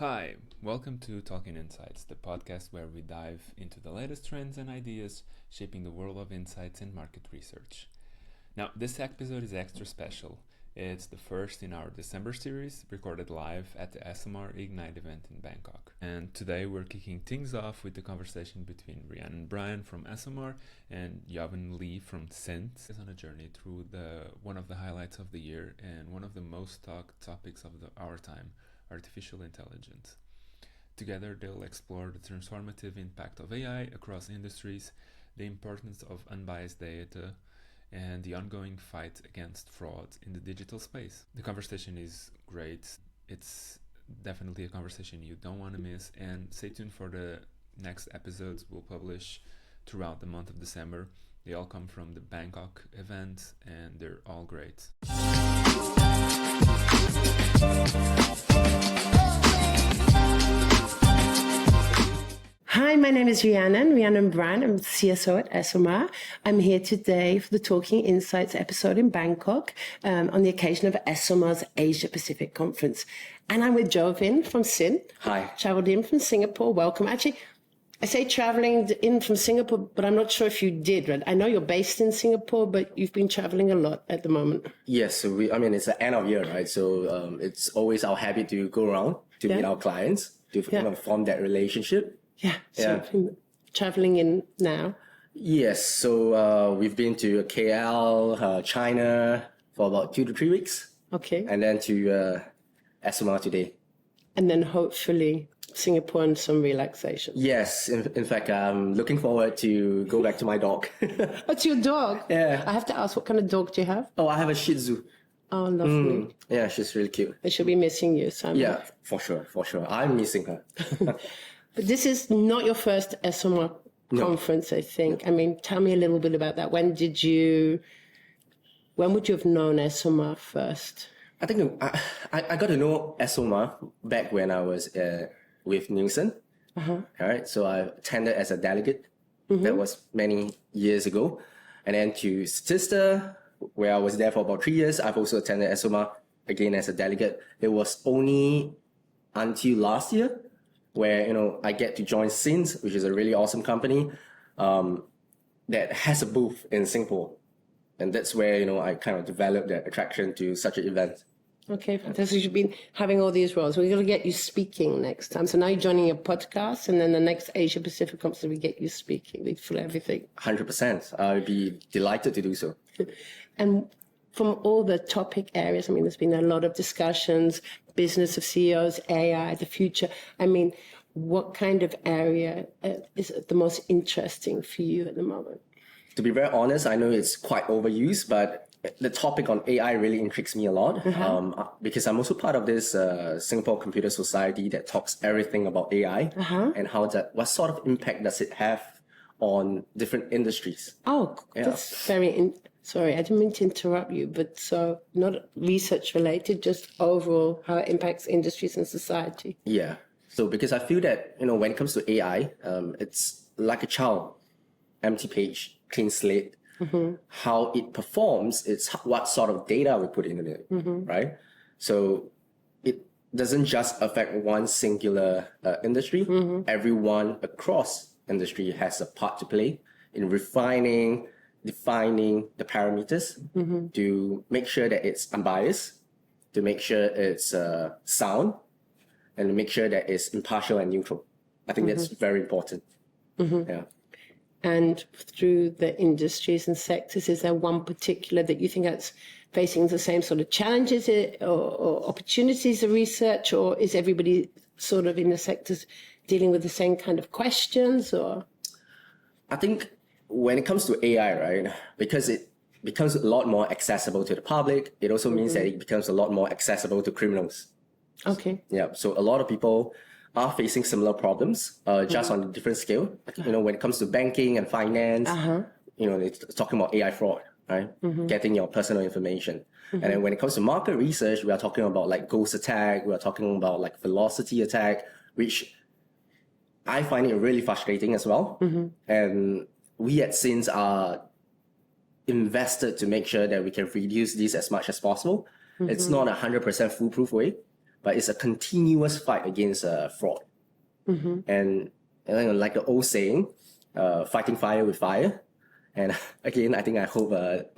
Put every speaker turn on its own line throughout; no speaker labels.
Hi, welcome to Talking Insights, the podcast where we dive into the latest trends and ideas shaping the world of insights and market research. Now, this episode is extra special. It's the first in our December series, recorded live at the ESOMAR Ignite event in Bangkok. And today we're kicking things off with the conversation between Rhiannon Bryant from ESOMAR and Joven Lee from CINT. Is on a journey through one of the highlights of the year and one of the most talked topics of our time, artificial intelligence. Together, they'll explore the transformative impact of AI across industries, the importance of unbiased data, and the ongoing fight against fraud in the digital space. The conversation is great. It's definitely a conversation you don't want to miss, and stay tuned for the next episodes we'll publish throughout the month of December. They all come from the Bangkok event, and they're all great.
Hi, my name is Rhiannon Bryant. I'm CSO at ESOMAR. I'm here today for the Talking Insights episode in Bangkok on the occasion of ESOMAR's Asia Pacific Conference. And I'm with Joven from CINT.
Hi.
Traveled in from Singapore. Welcome. Actually, I say traveling in from Singapore, but I'm not sure if you did, right? I know you're based in Singapore, but you've been traveling a lot at the moment.
Yes, so it's the end of year, right? So it's always our habit to go around to meet our clients, to form that relationship.
So traveling in now.
Yes, so we've been to KL, China for about 2 to 3 weeks.
Okay.
And then to ESOMAR today.
And then hopefully Singapore and some relaxation.
Yes, in fact, I'm looking forward to go back to my dog.
What's your dog?
Yeah.
I have to ask, what kind of dog do you have?
Oh, I have a Shih Tzu.
Oh, lovely.
Yeah, she's really cute.
And she'll be missing you, Simon.
Yeah, for sure. I'm missing her.
But this is not your first ESOMAR conference, I think. I mean, tell me a little bit about that. When would you have known ESOMAR first?
I think I got to know ESOMAR back when I was with Nielsen. All right, so I attended as a delegate. That was many years ago. And then to Statista, where I was there for about 3 years, I've also attended ESOMAR again as a delegate. It was only until last year where, I get to join CINT, which is a really awesome company that has a booth in Singapore. And that's where, I kind of developed that attraction to such an event.
Okay, fantastic. You've been having all these roles. We're going to get you speaking next time. So now you're joining a podcast, and then the next Asia Pacific conference, we get you speaking. We fill everything.
100%. I'd be delighted to do so.
And from all the topic areas, I mean, there's been a lot of discussions, business of CEOs, AI, the future. I mean, what kind of area is the most interesting for you at the moment?
To be very honest, I know it's quite overused, but the topic on AI really intrigues me a lot because I'm also part of this Singapore Computer Society that talks everything about AI and what sort of impact does it have on different industries.
Oh, that's very sorry, I didn't mean to interrupt you, but so not research related, just overall how it impacts industries and society.
Yeah. So because I feel that, when it comes to AI, it's like a child, empty page, clean slate. How it performs, it's what sort of data we put in it, right? So it doesn't just affect one singular industry. Everyone across industry has a part to play in defining the parameters to make sure that it's unbiased, to make sure it's sound, and to make sure that it's impartial and neutral. I think that's very important. Yeah.
And through the industries and sectors, is there one particular that you think that's facing the same sort of challenges or opportunities of research, or is everybody sort of in the sectors dealing with the same kind of questions? Or
I think when it comes to AI, right, because it becomes a lot more accessible to the public, it also means that it becomes a lot more accessible to criminals.
Okay.
Yeah. So a lot of people are facing similar problems, just on a different scale. When it comes to banking and finance, it's talking about AI fraud, right? Getting your personal information. And then when it comes to market research, we are talking about like ghost attack, we are talking about like velocity attack, which I find it really frustrating as well. And we at CINT are invested to make sure that we can reduce this as much as possible. It's not 100% foolproof way, but it's a continuous fight against fraud. And like the old saying, fighting fire with fire. And again, I hope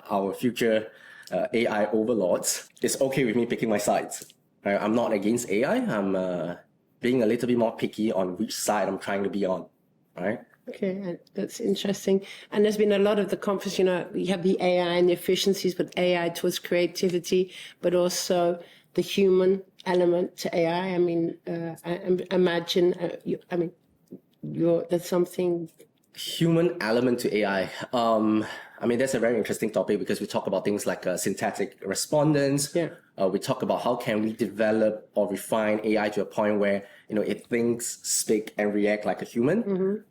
our future AI overlords is okay with me picking my sides. I'm not against AI. I'm being a little bit more picky on which side I'm trying to be on. Right?
Okay, that's interesting. And there's been a lot of the conference, you know, we have the AI and the efficiencies, but AI towards creativity, but also the human element to AI. I mean, I imagine, there's something.
Human element to AI. I mean, that's a very interesting topic because we talk about things like synthetic respondents.
Yeah.
We talk about how can we develop or refine AI to a point where, you know, it thinks, speak, and react like a human.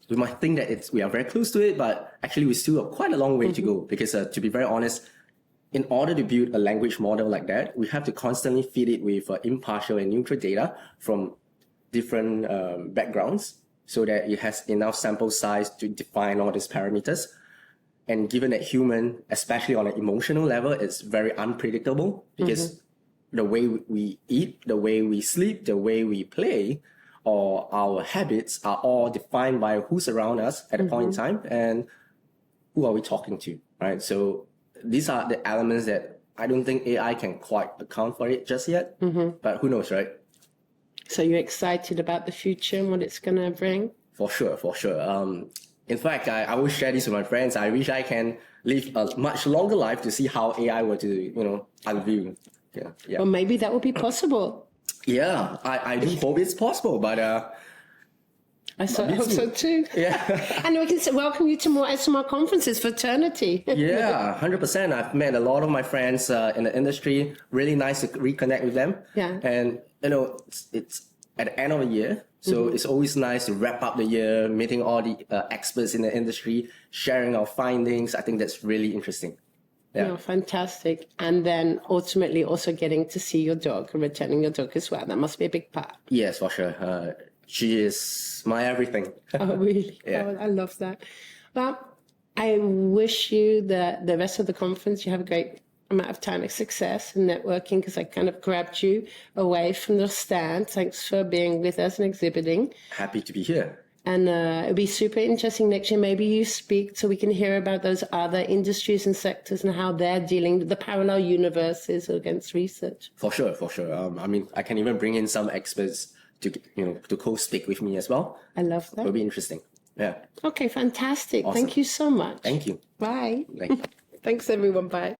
We might think that we are very close to it, but actually we still have quite a long way to go because to be very honest, in order to build a language model like that, we have to constantly feed it with impartial and neutral data from different backgrounds so that it has enough sample size to define all these parameters. And given that human, especially on an emotional level, is very unpredictable because the way we eat, the way we sleep, the way we play, or our habits are all defined by who's around us at a point in time and who are we talking to, right? So these are the elements that I don't think AI can quite account for it just yet, but who knows, right?
So you're excited about the future and what it's going to bring?
For sure. In fact, I will share this with my friends. I wish I can live a much longer life to see how AI were to, you know, unveil. Yeah.
Well, maybe that will be possible.
Yeah, I do hope it's possible, but
I hope so too.
Yeah.
And we can welcome you to more ESOMAR conferences, fraternity.
Yeah, 100%. I've met a lot of my friends in the industry. Really nice to reconnect with them.
Yeah.
And, you know, it's at the end of the year. So it's always nice to wrap up the year, meeting all the experts in the industry, sharing our findings. I think that's really interesting. Yeah.
Oh, fantastic. And then ultimately also getting to see your dog and returning your dog as well. That must be a big part.
Yes, for sure. She is my everything.
Oh, really?
Yeah.
Oh, I love that. Well, I wish you the rest of the conference, you have a great amount of time of success and networking because I kind of grabbed you away from the stand. Thanks for being with us and exhibiting.
Happy to be here.
And it'll be super interesting next year. Maybe you speak so we can hear about those other industries and sectors and how they're dealing with the parallel universes against research.
For sure. I mean, I can even bring in some experts to co-speak with me as well.
I love that.
It'll be interesting. Yeah.
Okay, fantastic.
Awesome.
Thank you so much.
Thank you.
Bye.
Thank you.
Thanks, everyone. Bye.